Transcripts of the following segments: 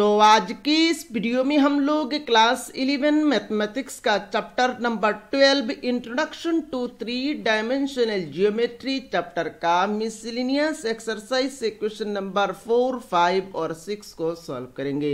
तो आज की इस वीडियो में हम लोग क्लास 11 मैथमेटिक्स का chapter number 12 introduction to 3 dimensional geometry chapter का मिसलिनियस एक्सरसाइज से क्वेश्चन नंबर 4, 5 और 6 को सॉल्व करेंगे।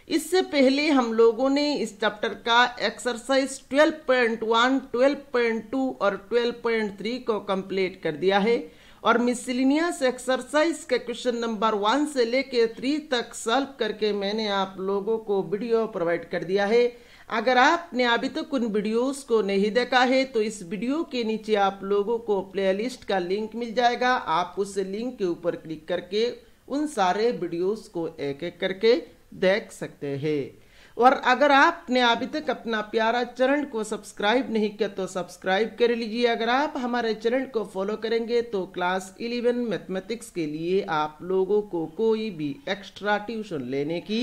इससे पहले हम लोगों ने इस चैप्टर का एक्सरसाइज 12.1, 12.2 और 12.3 को कंप्लीट कर दिया है और मिसलिनियस एक्सरसाइज के क्वेश्चन नंबर 1 से लेके 3 तक सॉल्व करके मैंने आप लोगों को वीडियो प्रोवाइड कर दिया है। अगर आपने अभी तक उन वीडियोस को नहीं देखा है तो इस वीडियो के नीचे आप लोगों को प्लेलिस्ट का लिंक मिल जाएगा। आप उस लिंक के ऊपर क्लिक करके उन सारे वीडियोस को एक एक करके देख सकते हैं। और अगर आपने अभी तक अपना प्यारा चैनल को सब्सक्राइब नहीं किया तो सब्सक्राइब कर लीजिए। अगर आप हमारे चैनल को फॉलो करेंगे तो क्लास 11 मैथमेटिक्स के लिए आप लोगों को कोई भी एक्स्ट्रा ट्यूशन लेने की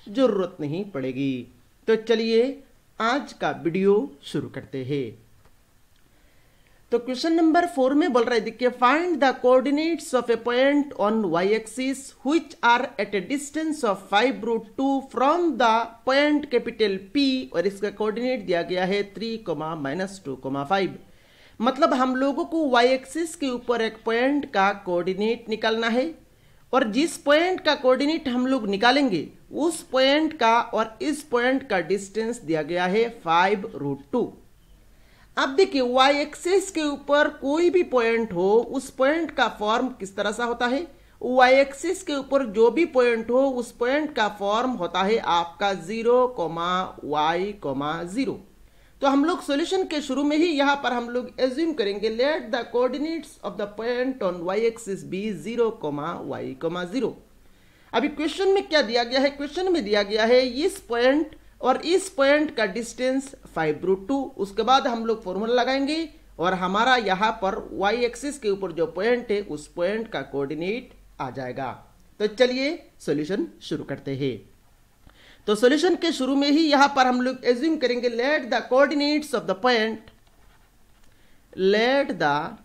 जरूरत नहीं पड़ेगी। तो चलिए आज का वीडियो शुरू करते हैं। तो क्वेश्चन नंबर 4 में बोल रहे हैं, देखिए, find the coordinates of a point on y axis which are at a distance of 5√2 from the point capital P और इसका कोऑर्डिनेट दिया गया है 3, -2, 5। मतलब हम लोगों को y एक्सिस के ऊपर एक पॉइंट का कोऑर्डिनेट निकालना है और जिस पॉइंट का कोऑर्डिनेट हम लोग निकालेंगे उस पॉइंट का और इस पॉइंट का डिस्टेंस दिया गया है 5√2। अब देखिए, y एक्सिस के ऊपर कोई भी पॉइंट हो उस पॉइंट का फॉर्म किस तरह सा होता है। y एक्सिस के ऊपर जो भी पॉइंट हो उस पॉइंट का फॉर्म होता है आपका 0, y, 0। तो हम लोग सॉल्यूशन के शुरू में ही यहां पर हम लोग एज्यूम करेंगे, let the coordinates of the point on y axis be 0, y, 0। अभी क्वेश्चन में क्या दिया गया है? क्वेश्चन में दिया गया है इस पॉइंट और इस पॉइंट का डिस्टेंस 5√2। उसके बाद हम लोग फॉर्मूला लगाएंगे और हमारा यहाँ पर y एक्सिस के ऊपर जो पॉइंट है उस पॉइंट का कोऑर्डिनेट आ जाएगा। तो चलिए सॉल्यूशन शुरू करते हैं। तो सॉल्यूशन के शुरू में ही यहाँ पर हम लोग एज्यूम करेंगे, let the coordinates of the point, late the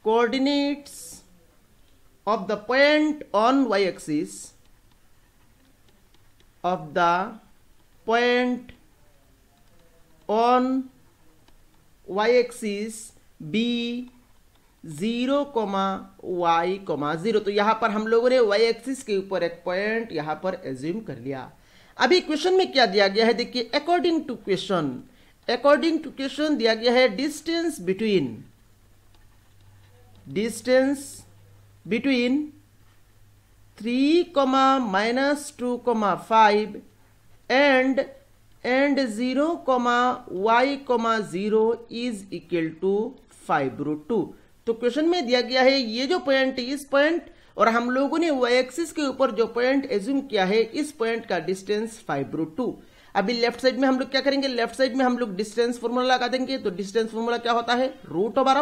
coordinates of the point on y axis of the point on y axis b 0, y, 0। तो यहां पर हम लोगों ने y एक्सिस के ऊपर एक पॉइंट यहां पर एज्यूम कर लिया। अभी क्वेश्चन में क्या दिया गया है? देखिए, अकॉर्डिंग टू क्वेश्चन दिया गया है distance between 3, -2, 5 and 0, y, 0 is equal to 5√2। तो क्वेश्चन में दिया गया है ये जो पॉइंट है इस पॉइंट और हम लोगों ने y एक्सिस के ऊपर जो पॉइंट एज्यूम किया है इस पॉइंट का डिस्टेंस 5√2। अभी लेफ्ट साइड में हम लोग क्या करेंगे? लेफ्ट साइड में हम लोग डिस्टेंस फॉर्मूला लगा देंगे। तो डिस्टेंस फॉर्मूला क्या होता है? Root over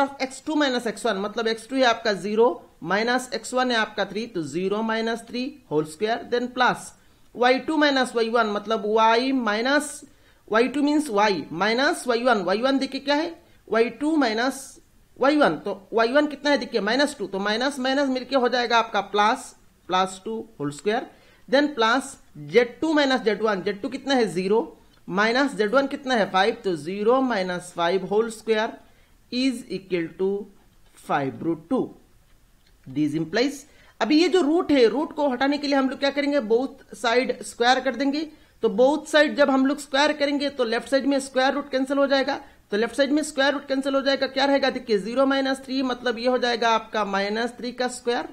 of x2 - x1, मतलब x2 है आपका 0 माइनस x1 है आपका 3, तो 0 - 3 whole square, then plus y2 - y1, मतलब y minus y2 means y minus y1 देखिए क्या है? y2 - y1, तो y1 कितना है देखिए -2, तो माइनस माइनस मिलके हो जाएगा आपका plus 2 whole square, then plus z2 - z1, z2 कितना है 0 माइनस z1 कितना है 5, तो 0 - 5 whole square is equal to 5√2। This implies, अभी ये जो रूट है रूट को हटाने के लिए हम लोग क्या करेंगे? बोथ साइड स्क्वायर कर देंगे। तो बोथ साइड जब हम लोग स्क्वायर करेंगे तो लेफ्ट साइड में स्क्वायर रूट कैंसिल हो जाएगा। तो लेफ्ट साइड में स्क्वायर रूट कैंसिल हो जाएगा, क्या रहेगा देखिए 0 - 3, मतलब ये हो जाएगा आपका -3 का स्क्वायर,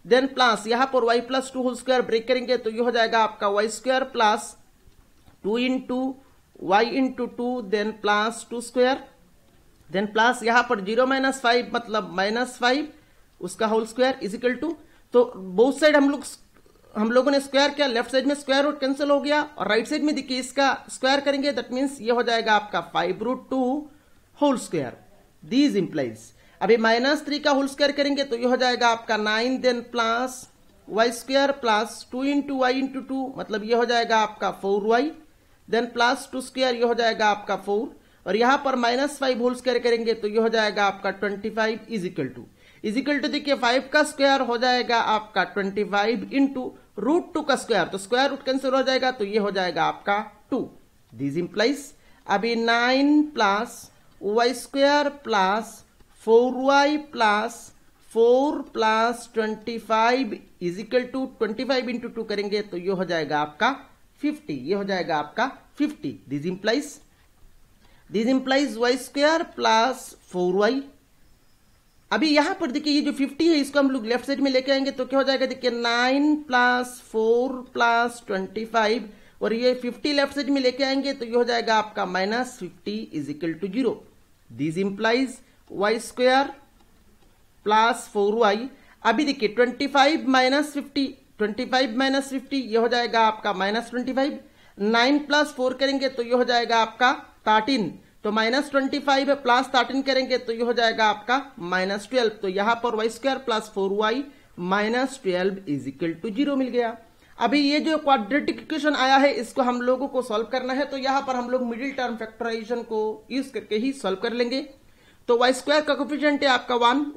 देन प्लस यहाँ पर y + 2 होल स्क्वायर ब्रेक करेंगे तो ये हो जाएगा आपका y² plus 2 × y × 2, then plus 2 square, then plus यहां पर 0 - 5 मतलब -5 उसका whole square is equal to, तो बोथ साइड हम लोगों ने स्क्वायर किया, लेफ्ट साइड में स्क्वायर रूट कैंसिल हो गया और राइट साइड में देखिए इसका स्क्वायर करेंगे, दैट मींस ये हो जाएगा आपका 5√2 होल स्क्वायर। दिस इंप्लाइज, अभी -3 का होल स्क्वायर करेंगे तो ये हो जाएगा आपका 9, then plus y² plus 2 × y × 2, मतलब ये हो जाएगा आपका 4y, देन प्लस 2 स्क्वायर ये हो जाएगा आपका 4 और यहां पर -5 होल स्क्वायर करेंगे तो ये हो जाएगा आपका 25 is equal to, equal to देखिए 5 का स्क्वायर हो जाएगा आपका 25 इंटू √2 का स्क्वायर, तो स्क्वायर रूट कैंसिल हो जाएगा, तो ये हो जाएगा आपका 2। दिस इंप्लाइज अभी 9 plus y square plus 4y plus 4 plus 25 equal to 25 into 2 करेंगे तो ये हो जाएगा आपका 50, ये हो जाएगा आपका 50। This implies y square plus 4y। अभी यहां पर देखिए ये जो 50 है इसको हम लोग लेफ्ट साइड में लेके आएंगे तो क्या हो जाएगा, देखिए 9 प्लस 4 प्लस 25 और ये 50 लेफ्ट साइड में लेके आएंगे तो ये हो जाएगा आपका -50 equal to 0। This implies y square plus 4y। अभी देखिए 25 माइनस 50 ये हो जाएगा आपका -25। 9 प्लस 4 करेंगे तो ये हो जाएगा आपका 13, तो -25 प्लस 13 करेंगे तो ये हो जाएगा आपका -12। तो यहां पर y square plus 4y -12 equal to 0 मिल गया। अभी ये जो क्वाड्रेटिक इक्वेशन आया है इसको हम लोगों को सॉल्व करना है, तो यहां पर हम लोग मिडिल टर्म फैक्टराइजेशन को यूज करके ही सॉल्व कर लेंगे। तो वाई स्क्वायर का कोफिशिएंट है आपका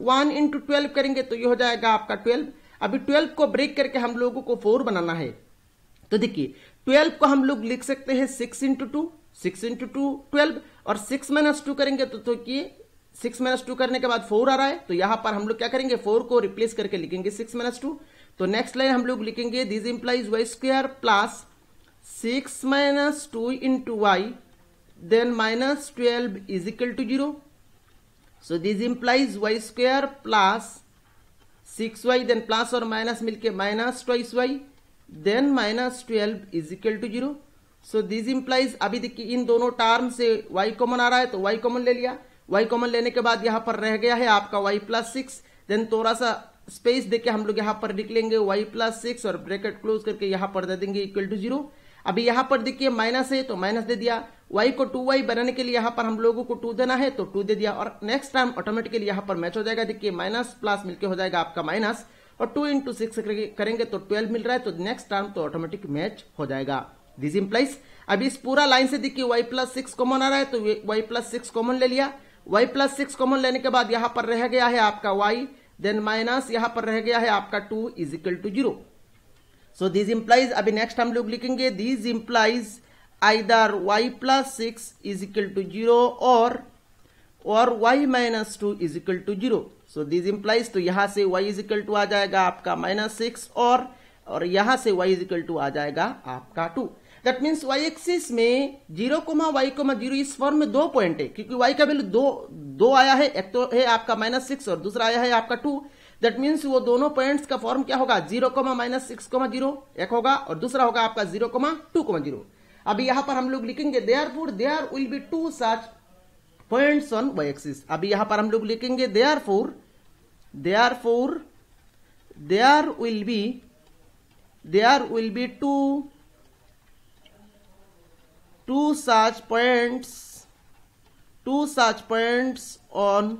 1 इंटू 12 करेंगे तो ये हो जाएगा आपका 12। अभी 12 को ब्रेक करके हम लोगों को 4 बनाना है, तो देखिए 12 को हम लोग लिख सकते हैं 6 इंटू 2 12 और 6 माइनस 2 करेंगे तो ये 6 माइनस 2 करने के बाद 4 आ रहा है, तो यहां पर हम लोग क्या करेंगे 4 को रिप्लेस करके लिखेंगे 6 माइनस 2। तो नेक्स्ट लाइन हम लोग लिखेंगे this implies y square plus 6 minus 2 into y then -12 is equal to 0। So this implies y square plus 6y then plus और माइनस मिलके -2y then -12 is equal to 0। So this implies अभी देखिए इन दोनों term से y common आ रहा है तो y common ले लिया, y कॉमन लेने के बाद यहां पर रह गया है आपका y प्लस 6, देन थोड़ा सा स्पेस देके हम लोग यहां पर लिख लेंगे y प्लस 6 और ब्रैकेट क्लोज करके यहां पर दे देंगे इक्वल टू 0। अभी यहां पर देखिए माइनस है तो माइनस दे दिया, y को 2y बनाने के लिए यहां पर हम लोगों को 2 देना है तो 2 दे दिया और नेक्स्ट टाइम ऑटोमेटिकली यहां पर मैच हो जाएगा। देखिए माइनस प्लस मिलके हो जाएगा आपका माइनस और 2 इंटू 6 करेंगे तो 12 मिल रहा है, तो नेक्स्ट टर्म तो ऑटोमेटिक मैच हो जाएगा। दिस इंप्लाइज अभी इस पूरा लाइन से देखिए y प्लस 6 कॉमन आ रहा है तो y प्लस 6 कॉमन ले लिया, y प्लस 6 कॉमन लेने के बाद यहां पर रह गया है आपका y देन माइनस यहां पर रह गया है आपका 2 is equal to 0। So this implies अभी नेक्स्ट हम लोग लिखेंगे this implies either y plus 6 is equal to 0 और y minus 2 is equal to 0। So this implies तो यहां से y इज इक्वल टू आ जाएगा आपका -6 और यहां से y इज इक्वल टू आ जाएगा आपका 2। दैट मीन्स y एक्सिस में 0, y, 0 इस फॉर्म में 2 पॉइंट है क्योंकि y का वैल्यू 2 आया है, एक तो है आपका -6 और दूसरा आया है आपका 2। दैट मीन्स वो दोनों पॉइंट्स का फॉर्म क्या होगा 0, -6, 0 एक होगा और दूसरा होगा आपका 0, 2, 0। अभी यहां पर हम लोग लिखेंगे therefore there will be 2 such points on y axis. अभी यहां पर हम लोग लिखेंगे therefore there will be two such points on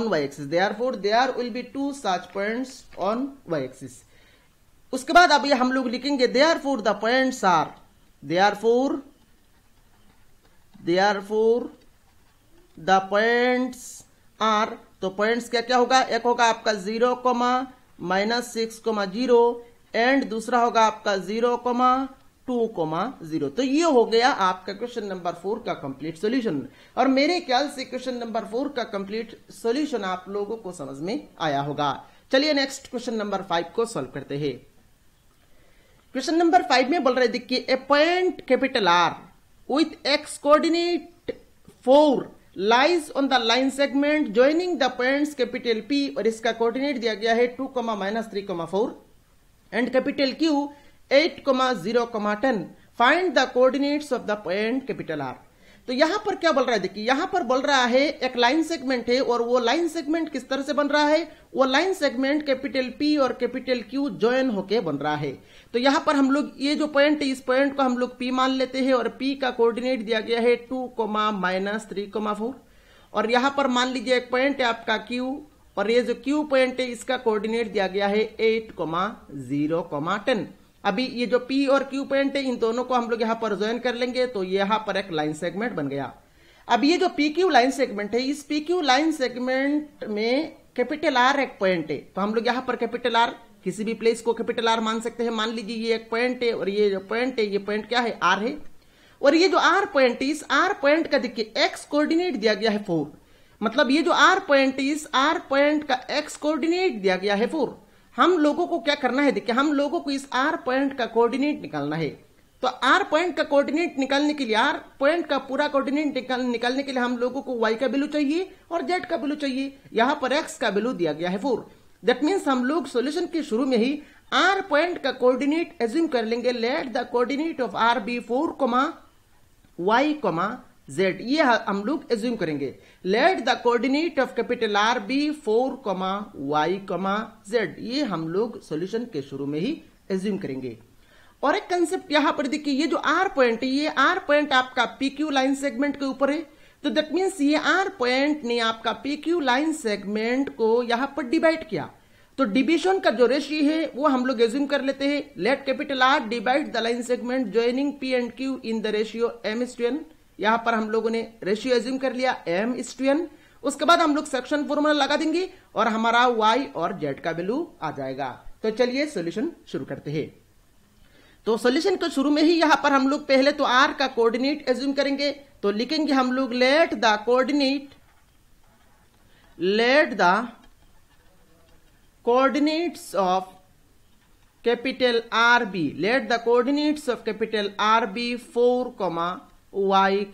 y axis. Therefore there will be 2 such points on y axis. उसके बाद अभी हम लोग लिखेंगे therefore the points are therefore the points are, तो पॉइंट्स क्या क्या होगा, एक होगा आपका 0, -6, 0 एंड दूसरा होगा आपका 0, 2, 0। तो ये हो गया आपका क्वेश्चन नंबर 4 का कंप्लीट सॉल्यूशन और मेरे ख्याल से क्वेश्चन नंबर 4 का कंप्लीट सॉल्यूशन आप लोगों को समझ में आया होगा। चलिए नेक्स्ट क्वेश्चन नंबर 5 को सॉल्व करते हैं। क्वेश्चन नंबर 5 में बोल रहे देखिए a point capital R with x coordinate 4 lies on the line segment joining the points capital P और इसका कोऑर्डिनेट दिया गया है 2, -3, 4 and capital Q 8, 0, 10 find the coordinates of the point capital R। तो यहां पर क्या बोल रहा है देखिए, यहां पर बोल रहा है एक लाइन सेगमेंट है और वो लाइन सेगमेंट किस तरह से बन रहा है, वो लाइन सेगमेंट कैपिटल P और कैपिटल Q जॉइन होके बन रहा है। तो यहां पर हम लोग ये जो पॉइंट है इस पॉइंट को हम लोग P मान लेते हैं और P का कोऑर्डिनेट दिया गया है 2, -3, 4 और यहां पर मान लीजिए एक पॉइंट है आपका Q और ये जो Q पॉइंट है इसका कोऑर्डिनेट दिया गया है 8, 0, 10। अभी ये जो P और Q पॉइंट है इन दोनों को हम लोग यहां पर ज्वाइन कर लेंगे तो यहां पर एक लाइन सेगमेंट बन गया। अब ये जो PQ लाइन सेगमेंट है, इस PQ लाइन सेगमेंट में कैपिटल R एक पॉइंट है, तो हम लोग यहाँ पर कैपिटल R किसी भी प्लेस को कैपिटल R मान सकते हैं। मान लीजिए ये एक पॉइंट है और ये जो पॉइंट है, ये पॉइंट क्या है, R है। और ये जो R पॉइंट है, इस R पॉइंट का देखिए x कोऑर्डिनेट दिया गया है 4। मतलब ये जो R पॉइंट है, इस R पॉइंट का x कोऑर्डिनेट दिया गया है 4। हम लोगों को क्या करना है, देखिए हम लोगों को इस R पॉइंट का कोऑर्डिनेट निकालना है। तो R पॉइंट का कोऑर्डिनेट निकालने के लिए, R पॉइंट का पूरा कोऑर्डिनेट निकालने के लिए हम लोगों को y का वैल्यू चाहिए और z का वैल्यू चाहिए। यहां पर x का वैल्यू दिया गया है 4। दैट मीन्स हम लोग सॉल्यूशन के शुरू में ही R पॉइंट का कोऑर्डिनेट एज्यूम कर लेंगे। Let the coordinate of R be 4, y, z। ये हम लोग एज्यूम करेंगे। Let the coordinate of capital R be 4, y, z। ये हम लोग सॉल्यूशन के शुरू में ही एज्यूम करेंगे। और एक कंसेप्ट यहां पर देखिए, ये जो R पॉइंट है, ये R पॉइंट आपका PQ लाइन सेगमेंट के ऊपर है। तो दैट मीन्स ये R पॉइंट ने आपका PQ लाइन सेगमेंट को यहां पर डिवाइड किया। तो डिवीजन का जो रेशियो है वो हम लोग एज्यूम कर लेते हैं। Let capital R divide the line segment joining P and Q in the ratio m:1। यहां पर हम लोगों ने रेशियो एज्यूम कर लिया m:1। उसके बाद हम लोग सेक्शन फॉर्मूला लगा देंगे और हमारा y और z का वैल्यू आ जाएगा। तो चलिए सॉल्यूशन शुरू करते हैं। तो सॉल्यूशन के शुरू में ही यहां पर हम लोग पहले तो R का कोऑर्डिनेट एज्यूम करेंगे। तो लिखेंगे हम लोग let the coordinates of capital R be, let the coordinates of capital R be 4, y,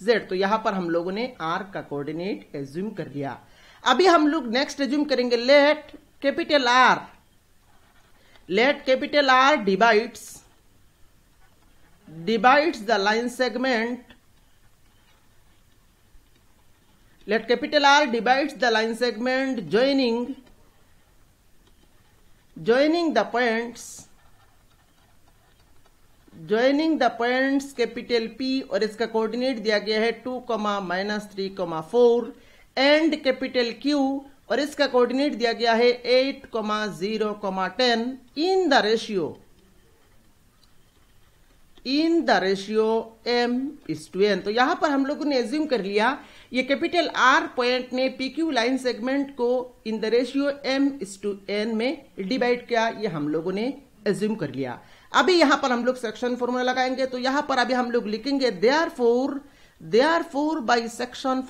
z। तो यहां पर हम लोगों ने R का कोऑर्डिनेट एज्यूम कर लिया। अभी हम लोग नेक्स्ट एज्यूम करेंगे let capital R divides the line segment. Let capital R divides the line segment joining the points capital P और इसका कोऑर्डिनेट दिया गया है 2, -3, 4 एंड कैपिटल Q और इसका कोऑर्डिनेट दिया गया है 8, 0, 10 इन द रेशियो m:n। तो यहां पर हम लोगों ने एज्यूम कर लिया ये कैपिटल R पॉइंट ने PQ लाइन सेगमेंट को इन द रेशियो m:n में डिवाइड किया, ये हम लोगों ने एज्यूम कर लिया। अभी यहां पर हम लोग सेक्शन फॉर्मूला लगाएंगे। तो यहां पर अभी हम लोग लिखेंगे देयरफॉर बाय सेक्शन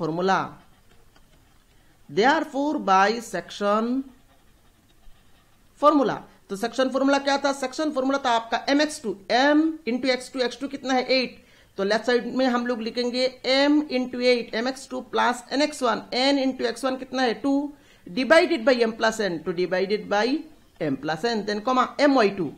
फॉर्मूला। तो सेक्शन फॉर्मूला क्या था, सेक्शन फॉर्मूला था आपका mx2, m इंटू x2 कितना है 8। तो लेफ्ट साइड में हम लोग लिखेंगे m into 8 mx2 plus nx1, n into x1 कितना है 2 divided by m plus n, 2 divided by m plus n, then comma my2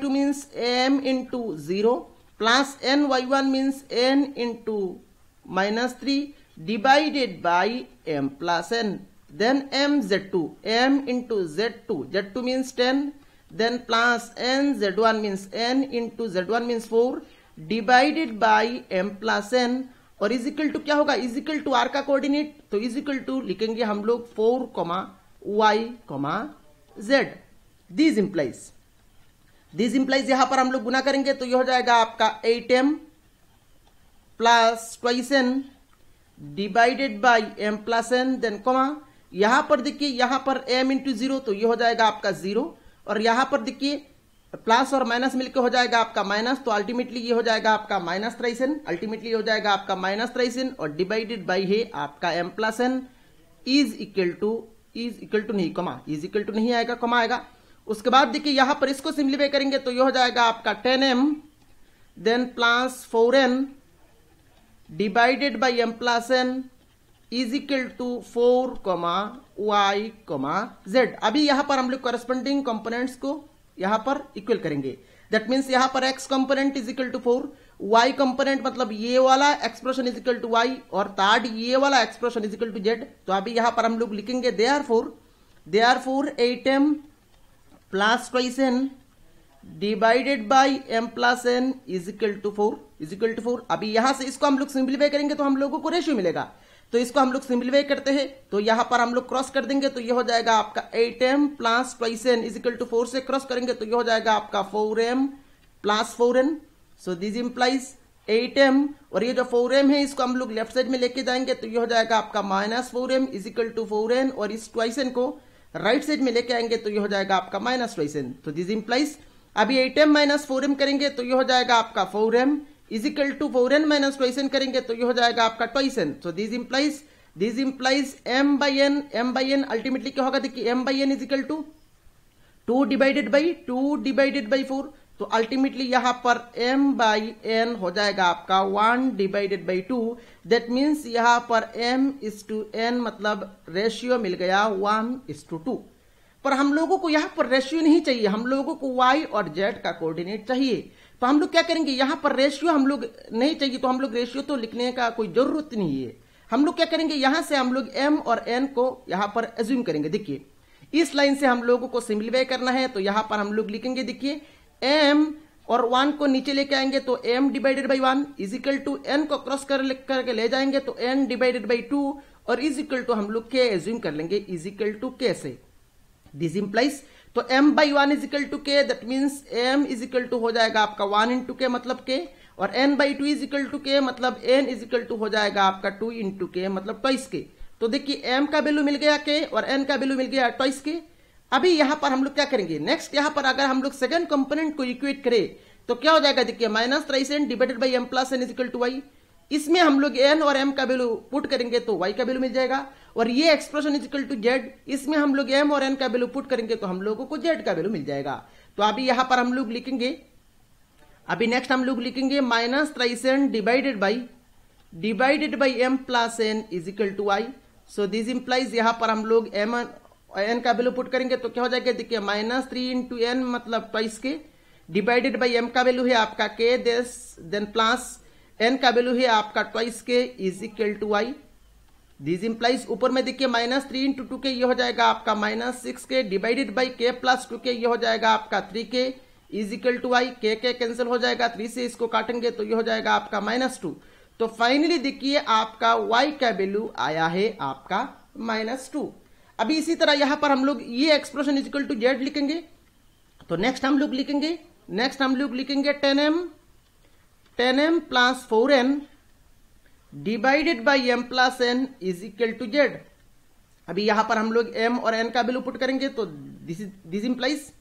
means m into 0 plus ny1 means n into -3 divided by m plus n, then mz2, m into z2 means 10, then plus nz1 means n into z1 means 4 divided by m plus n और is equal to क्या होगा, is equal to R का coordinate. तो is equal to लिखेंगे हम लोग 4, y, z। This implies यहां पर हम लोग गुना करेंगे तो ये हो जाएगा आपका 8m plus twice n divided by m plus n, then comma यहां पर देखिए, यहां पर m इंटू 0 तो ये हो जाएगा आपका 0 और यहां पर देखिए प्लस और माइनस मिलकर हो जाएगा आपका माइनस। तो अल्टीमेटली ये हो जाएगा आपका अल्टीमेटली हो जाएगा आपका -3 और डिवाइडेड बाई है आपका m plus n is equal to नहीं, कॉमा इज इक्वल टू नहीं आएगा, कॉमा आएगा। उसके बाद देखिए यहां पर इसको सिंप्लीफाई करेंगे तो ये हो जाएगा आपका 10m then plus 4n divided by m plus n is equal to 4, y, z। अभी यहां पर हम लोग कॉरेस्पॉन्डिंग कंपोनेंट्स को यहां पर इक्वल करेंगे। दैट मीन्स यहां पर x component is equal to 4, y component मतलब ये वाला expression is equal to y और थर्ड ये वाला expression is equal to z। तो अभी यहां पर हम लोग लिखेंगे therefore 8m plus twice n divided by m plus n is equal to 4। अभी यहां से इसको हम लोग सिंप्लीफाई करेंगे तो हम लोगों को रेशियो मिलेगा। तो इसको हम लोग सिंप्लीफाई करते हैं तो यहां पर हम लोग क्रॉस कर देंगे तो ये हो जाएगा आपका 8m plus twice n is equal to 4 से क्रॉस करेंगे तो ये हो जाएगा आपका 4m plus 4n। So this implies 8m, और ये जो 4m है इसको हम लोग लेफ्ट साइड में लेके जाएंगे तो ये हो जाएगा आपका -4m is equal to 4n, और इस ट्वाइस n को राइट साइड में लेके आएंगे तो ये हो जाएगा आपका -2n। तो दिस इंप्लाइज अभी 8m - 4m करेंगे तो ये हो जाएगा आपका 4m is equal to 4n - 2n करेंगे तो ये हो जाएगा आपका 2n। तो दिस इंप्लाइज m/n अल्टीमेटली क्या होगा, देखिए m/n is equal to 2 divided by 4, तो अल्टीमेटली यहां पर m/n हो जाएगा आपका 1 डिवाइडेड बाई 2। दैट मीन्स यहां पर m/n मतलब रेशियो मिल गया 1:2। पर हम लोगों को यहां पर रेशियो नहीं चाहिए, हम लोगों को y और z का कोऑर्डिनेट चाहिए। तो हम लोग क्या करेंगे, यहां पर रेशियो हम लोग नहीं चाहिए तो हम लोग रेशियो तो लिखने का कोई जरूरत नहीं है। हम लोग क्या करेंगे, यहां से हम लोग m और n को यहां पर एज्यूम करेंगे। देखिए इस लाइन से हम लोगों को सिंप्लीफाई करना है तो यहां पर हम लोग लिखेंगे, देखिए m और 1 को नीचे लेके आएंगे तो m divided by 1 is equal to n को क्रॉस करके ले जाएंगे तो n डिवाइडेड बाई 2 और इज इक्वल टू हम लोग k एज्यूम कर लेंगे इज इक्वल टू k से। दिस इंप्लाइज तो m/1 is equal to k, that means m is equal to हो जाएगा आपका 1 इंटू k मतलब k, और n/2 is equal to k मतलब n इज इक्वल टू हो जाएगा आपका 2 इंटू k मतलब ट्वाइस k। तो देखिए m का वैल्यू मिल गया k और n का वैल्यू मिल गया ट्वाइस k। अभी यहां पर हम लोग क्या करेंगे, नेक्स्ट यहां पर अगर हम लोग सेकंड कंपोनेंट को इक्वेट करें तो क्या हो जाएगा, देखिए -3n divided by m+n is equal to y। इसमें हम लोग n और m का वैल्यू पुट करेंगे तो y का वैल्यू मिल जाएगा, और ये expression is equal to z, इसमें हम लोग m और n का वैल्यू पुट करेंगे तो हम लोगों को z का वैल्यू मिल जाएगा। तो अभी यहां पर हम लोग लिखेंगे, अभी नेक्स्ट हम लोग लिखेंगे -3n divided by m+n is equal to y। So this implies यहां पर हम लोग m n का वैल्यू पुट करेंगे तो क्या हो जाएगा, देखिए -3 इंटू n मतलब twice k, divided by m का वैल्यू है आपका k, देन प्लस n का वैल्यू है आपका twice k is equal to y। This implies ऊपर में देखिए -3 इंटू 2k ये हो जाएगा आपका -6k divided by k plus 2k ये हो जाएगा आपका 3k is equal to y। k cancel हो जाएगा, 3 से इसको काटेंगे तो ये हो जाएगा आपका -2। तो फाइनली देखिए आपका y का वैल्यू आया है आपका -2। अभी इसी तरह यहां पर हम लोग ये expression is equal to z लिखेंगे तो नेक्स्ट हम लोग लिखेंगे 10m plus 4n divided by m+n is equal to z। अभी यहां पर हम लोग m और n का वैल्यू पुट करेंगे तो दिस इंप्लाइज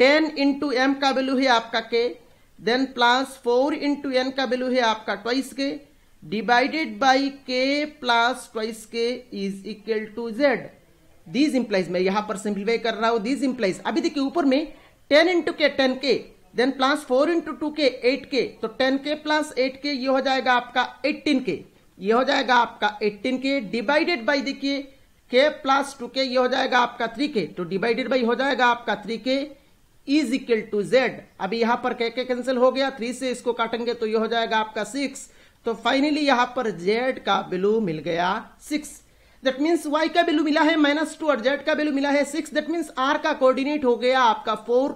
10 इंटू m का वैल्यू है आपका k, then plus 4 into n का वैल्यू है आपका twice k divided by k plus twice k is equal to z। This implies मैं यहां पर सिंप्लीफाई कर रहा हूं, दिस इंप्लाइज अभी देखिए ऊपर में 10 into k 10k, then plus 4 into 2k 8k, तो 10k प्लस 8k ये हो जाएगा आपका 18k, ये हो जाएगा आपका 18k डिवाइडेड बाई देखिए k प्लस 2k ये हो जाएगा आपका 3k, तो डिवाइडेड बाई हो जाएगा आपका 3k is equal to z। अभी यहां पर k कैंसिल हो गया, 3 से इसको काटेंगे तो ये हो जाएगा आपका 6। तो फाइनली यहां पर z का वैल्यू मिल गया 6। दैट मीन्स y का वैल्यू मिला है -2 और z का वैल्यू मिला है 6। दैट मीन्स r का कोऑर्डिनेट हो गया आपका 4,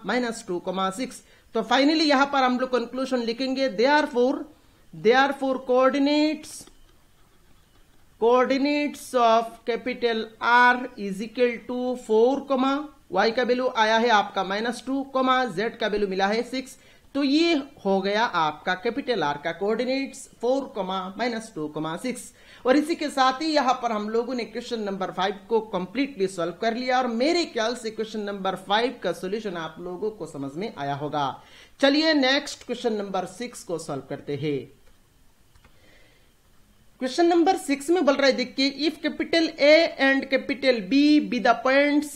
-2, 6। तो फाइनली यहां पर हम लोग कंक्लूजन लिखेंगे, therefore coordinates of capital R is equal to 4, y का वैल्यू आया है आपका -2, z का वैल्यू मिला है 6। तो ये हो गया आपका कैपिटल R का कोऑर्डिनेट्स 4, -2, 6। और इसी के साथ ही यहां पर हम लोगों ने क्वेश्चन नंबर 5 को कंप्लीटली सॉल्व कर लिया, और मेरे ख्याल से क्वेश्चन नंबर 5 का सॉल्यूशन आप लोगों को समझ में आया होगा। चलिए नेक्स्ट क्वेश्चन नंबर 6 को सॉल्व करते हैं। क्वेश्चन नंबर 6 में बोल रहा है, देखिए if capital A and capital B be the points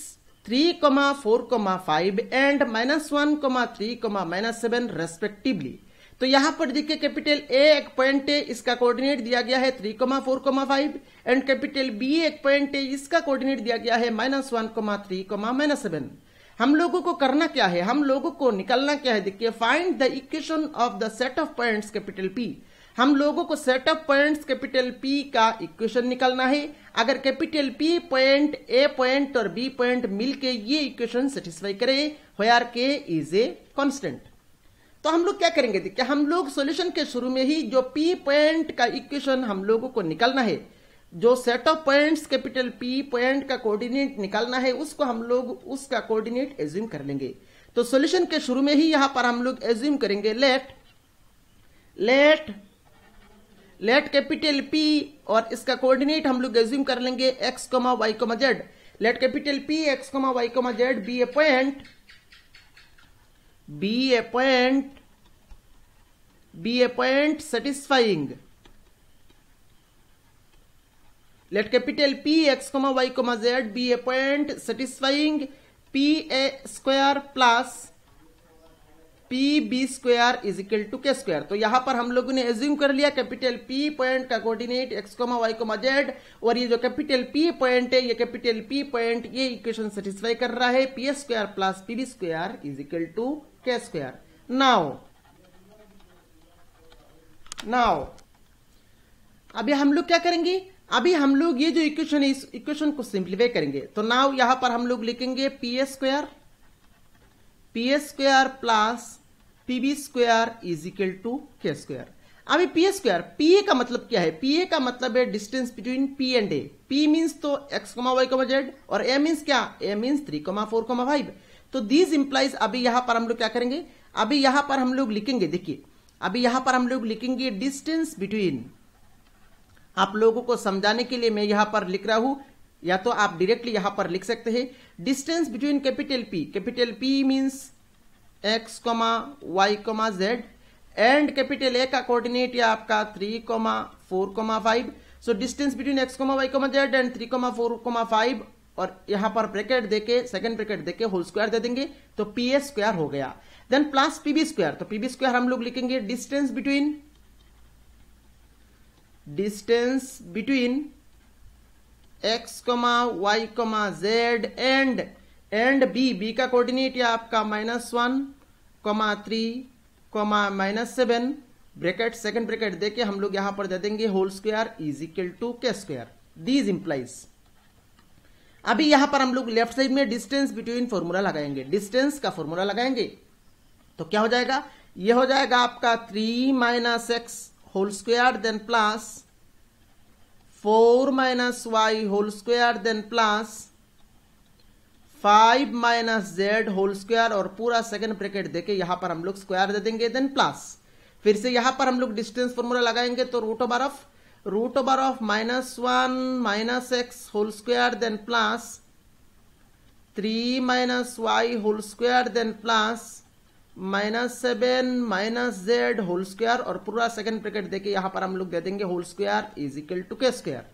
3, 4, 5 and -1, 3, -7 respectively. तो यहां पर देखिए कैपिटल A एक पॉइंट है, इसका कोऑर्डिनेट दिया गया है 3, 4, 5 एंड कैपिटल B एक पॉइंट है, इसका कोऑर्डिनेट दिया गया है -1, 3, -7। हम लोगों को करना क्या है, हम लोगों को निकालना क्या है, देखिए find the equation of the set of points capital P। हम लोगों को set of points capital P का इक्वेशन निकालना है। अगर capital P point A point और B पॉइंट मिलके ये इक्वेशन सेटिस्फाई करे where K is a constant, तो हम लोग क्या करेंगे, देखिए हम लोग सॉल्यूशन के शुरू में ही जो P पॉइंट का इक्वेशन हम लोगों को निकालना है, जो set of points capital P point का कोऑर्डिनेट निकालना है, उसको हम लोग उसका कोऑर्डिनेट एज्यूम कर लेंगे। तो सॉल्यूशन के शुरू में ही यहां पर हम लोग एज्यूम करेंगे, लेट लेट कैपिटल पी और इसका कोऑर्डिनेट हम लोग एज्यूम कर लेंगे x comma y comma z. Let capital P x comma y comma z be a point satisfying, let capital P x comma y comma z be a point satisfying p a square plus p b square is equal to k square। तो यहां पर हम लोगों ने assume कर लिया capital P point का coordinate x comma y comma z, और ये जो कैपिटल P पॉइंट है, ये कैपिटल P पॉइंट ये इक्वेशन सेटिस्फाई कर रहा है p स्क्वायर plus p b square is equal to k square. Now अभी हम लोग क्या करेंगे, अभी हम लोग ये जो इक्वेशन है इस इक्वेशन को सिंप्लीफाई करेंगे। तो नाउ यहां पर हम लोग लिखेंगे P square plus P B square is equal to के स्क्वायर। अभी पी स्क्वायर, पी ए का मतलब क्या है, पी ए का मतलब है distance between P and A. P means तो x comma y comma z और ए मीन्स क्या, ए मीन्स 3,4,5। तो दिस इंप्लाइज, अभी यहां पर हम लोग क्या करेंगे, अभी यहां पर हम लोग लिखेंगे, देखिए अभी यहां पर हम लोग लिखेंगे डिस्टेंस बिटवीन, आप लोगों को समझाने के लिए मैं यहां पर लिख रहा हूं, या तो आप डायरेक्टली यहां पर लिख सकते हैं distance between capital P means x comma y comma z and capital A का कोऑर्डिनेट या आपका 3,4,5। So distance between x comma y comma z and 3,4,5, और यहां पर ब्रैकेट देके सेकंड ब्रैकेट देके होल स्क्वायर दे देंगे तो पी ए स्क्वायर हो गया। Then plus P B square, तो पी बी स्क्वायर हम लोग लिखेंगे distance between x comma y comma z and B का कोऑर्डिनेट या आपका -1,3, -7 ब्रैकेट सेकंड ब्रैकेट देके हम लोग यहां पर दे देंगे whole square is equal to के स्क्वायर। दीज इंप्लाइज, अभी यहां पर हम लोग लेफ्ट साइड में डिस्टेंस बिटवीन फॉर्मूला लगाएंगे, डिस्टेंस का फॉर्मूला लगाएंगे तो क्या हो जाएगा, ये हो जाएगा आपका 3 - x whole square then plus 4 - y whole square then plus 5 - z whole square, और पूरा सेकंड ब्रैकेट देके यहां पर हम लोग स्क्वायर दे देंगे देन प्लस, फिर से यहां पर हम लोग डिस्टेंस फॉर्मूला लगाएंगे तो root over of -1 - x whole square then plus 3 - y whole square then plus -7 - z whole square, और पूरा सेकंड ब्रैकेट देके यहां पर हम लोग दे देंगे whole square is equal to के स्क्वायर।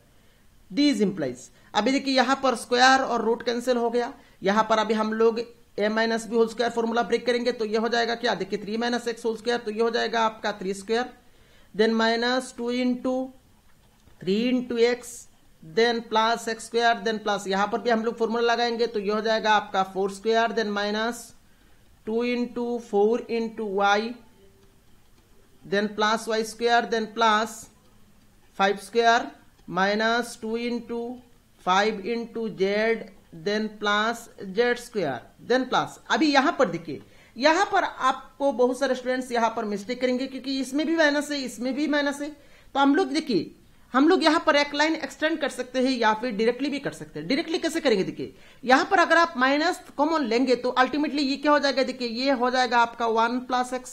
दीज इंप्लाइज, अभी देखिए यहां पर स्क्वायर और रूट कैंसिल हो गया, यहां पर अभी हम लोग a minus B whole square formula break करेंगे तो ये हो जाएगा क्या, देखिए 3 - x होल स्क्वायर, तो ये हो जाएगा आपका 3 square then -2 × 3 × x then plus x square then plus, यहां पर भी हम लोग फॉर्मूला लगाएंगे तो ये हो जाएगा आपका 4 square then -2 × 4 × y then plus y square then plus 5 square -2 × 5 × z then plus z square then plus. अभी यहां पर देखिए, यहां पर आपको बहुत सारे स्टूडेंट्स यहां पर मिस्टेक करेंगे क्योंकि इसमें भी माइनस है इसमें भी माइनस है, तो हम लोग देखिए हम लोग यहां पर एक लाइन एक्सटेंड कर सकते हैं या फिर डायरेक्टली भी कर सकते हैं। डायरेक्टली कैसे करेंगे, देखिए यहां पर अगर आप माइनस कॉमन लेंगे तो अल्टीमेटली ये क्या हो जाएगा, देखिए ये हो जाएगा आपका 1 + x,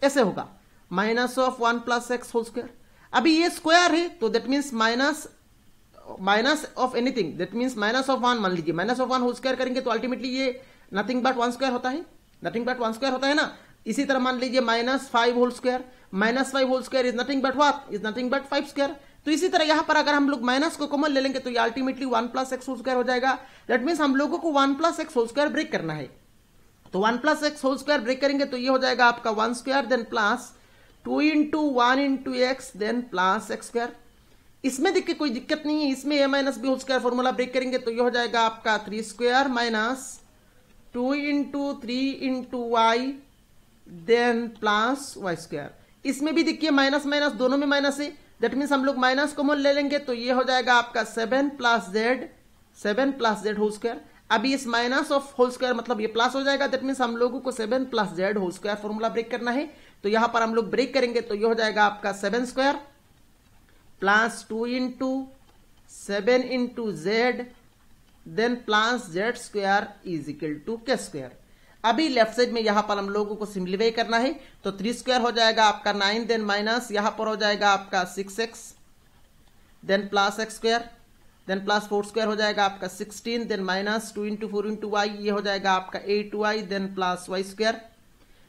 ऐसे होगा -1 + x होल स्क्वायर। अभी ये स्क्वायर है तो that means minus of anything, that means -1 मान लीजिए, -1 होल स्क्वायर करेंगे तो अल्टीमेटली ये नथिंग बट 1 स्क्वायर होता है, नथिंग बट 1 स्क्वायर होता है ना। इसी तरह मान लीजिए -5 whole square, -5 whole square is nothing but what, is nothing but 5 square. तो इसी तरह यहां पर अगर हम लोग माइनस को कॉमन ले लेंगे तो ये अल्टीमेटली 1 + x होल स्क्वायर हो जाएगा। दैट मीन्स हम लोगों को 1 + x होल स्क्वायर ब्रेक करना है, तो 1 + x होल स्क्वायर ब्रेक करेंगे तो ये हो जाएगा आपका 1 square then plus 2 × 1 × x then plus x square. इसमें देखिए कोई दिक्कत नहीं है, इसमें a - b whole square formula break करेंगे तो ये हो जाएगा आपका 3 square -2 × 3 × y then plus y square. इसमें भी देखिए माइनस माइनस दोनों में माइनस है, दैट मीन्स हम लोग माइनस कॉमन ले लेंगे तो ये हो जाएगा आपका 7 + z होल स्क्वायर। अभी इस माइनस ऑफ होल स्क्वायर मतलब ये प्लस हो जाएगा, दैट मीन्स हम लोगों को 7 + z whole square formula break करना है, तो यहां पर हम लोग ब्रेक करेंगे तो ये हो जाएगा आपका 7 square plus 2 × 7 × z then plus z square is equal to के स्क्वायर। अभी लेफ्ट साइड में यहां पर हम लोगों को सिंप्लीफाई करना है, तो 3 स्क्वायर हो जाएगा आपका 9, देन माइनस यहां पर हो जाएगा आपका 6x, then plus x square, then plus 4 square हो जाएगा आपका 16, then minus 2 into 4 into Y, ये हो जाएगा आपका 8y, then plus y square,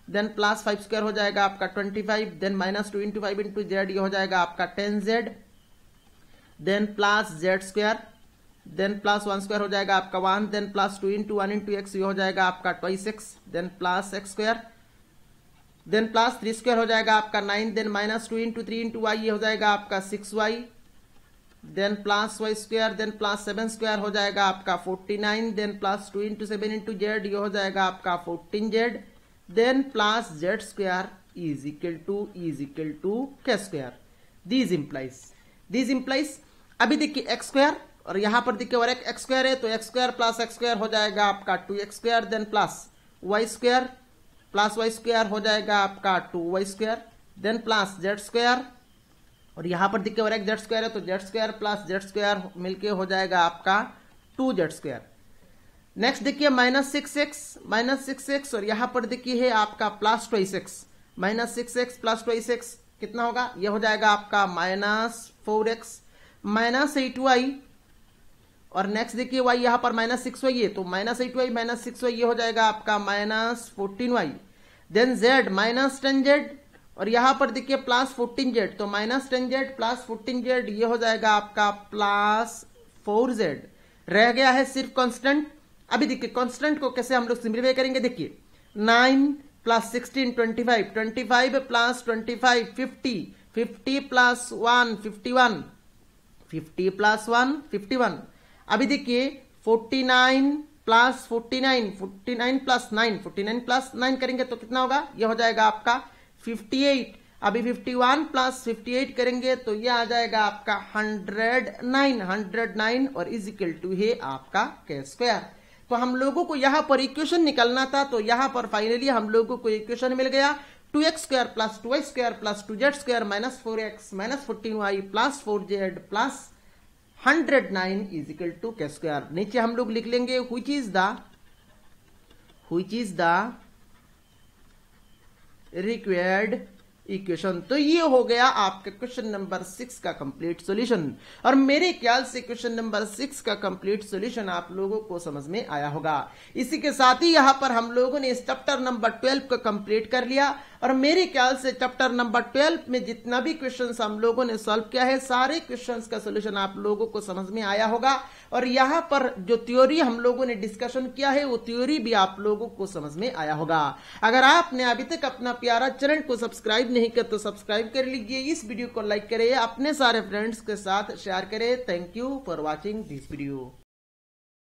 then plus 5 square हो जाएगा आपका 25, then minus 2 into 5 into Z, ये हो जाएगा आपका 10z, then plus z square, then plus 1 square हो जाएगा आपका 1, then plus 2 into 1 into x, ये हो जाएगा आपका 2x, then plus x square, then plus 3 square हो जाएगा आपका 9, then minus 2 into 3 into Y, ये हो जाएगा आपका 6y, then plus y square, then plus 7 square हो जाएगा आपका 49, then plus 2 into 7 into Z, ये हो जाएगा आपका 14z, then plus z square is equal to k square. This implies अभी देखिए x स्क्वायर और यहां पर देखिए और एक x स्क्वायर है, तो x square plus x square हो जाएगा आपका 2x square, then plus y square plus y square हो जाएगा आपका 2y square, then plus z square और यहां पर देखिए और एक z स्क्वायर है, तो z square plus z square मिलके हो जाएगा आपका 2z स्क्वायर। नेक्स्ट देखिए माइनस 6x और यहां पर देखिए है आपका plus 2x, minus 6x plus 2x कितना होगा, यह हो जाएगा आपका माइनस 4x, माइनस 8y और नेक्स्ट देखिए y यहां पर माइनस 6y है, तो माइनस 8y माइनस 6y ये हो जाएगा आपका minus 14y, then z minus 10z और यहां पर देखिए प्लस 14z, तो माइनस 10z प्लस 14z ये हो जाएगा आपका प्लस 4z। रह गया है सिर्फ कांस्टेंट। अभी देखिए कांस्टेंट को कैसे हम लोग सिंप्लीफाई करेंगे, देखिए 9 प्लस 16 25, 25 प्लस 25 50, 50 प्लस 1 51, 50 प्लस 1 51। अभी देखिए 49 प्लस 49, 49 प्लस 9, 49 प्लस 9 करेंगे तो कितना होगा, यह हो जाएगा आपका 58। अभी 51 प्लस 58 करेंगे तो यह आ जाएगा आपका 109 और इज इक्वल टू है आपका k स्क्वायर। तो हम लोगों को यहां पर इक्वेशन निकालना था, तो यहां पर फाइनली हम लोगों को इक्वेशन मिल गया 2x square plus 2y square plus 2z square minus 4x minus 14y plus 4z plus 109 is equal to k square. नीचे हम लोग लिख लेंगे which is the required equation. तो ये हो गया आपका क्वेश्चन नंबर 6 का कंप्लीट सॉल्यूशन और मेरे ख्याल से क्वेश्चन नंबर 6 का कंप्लीट सॉल्यूशन आप लोगों को समझ में आया होगा। इसी के साथ ही यहां पर हम लोगों ने इस चैप्टर नंबर 12 को कंप्लीट कर लिया और मेरे ख्याल से चैप्टर नंबर 12 में जितना भी क्वेश्चंस हम लोगों ने सॉल्व किया है सारे क्वेश्चंस का सॉल्यूशन आप लोगों को समझ में आया होगा और यहां पर जो थ्योरी हम लोगों ने डिस्कशन किया है वो थ्योरी भी आप लोगों को समझ में आया होगा। अगर आपने अभी तक अपना प्यारा चैनल को सब्सक्राइब नहीं किया तो सब्सक्राइब कर लीजिए, इस वीडियो को लाइक करें, अपने सारे फ्रेंड्स के साथ शेयर करें। Thank you for watching this video.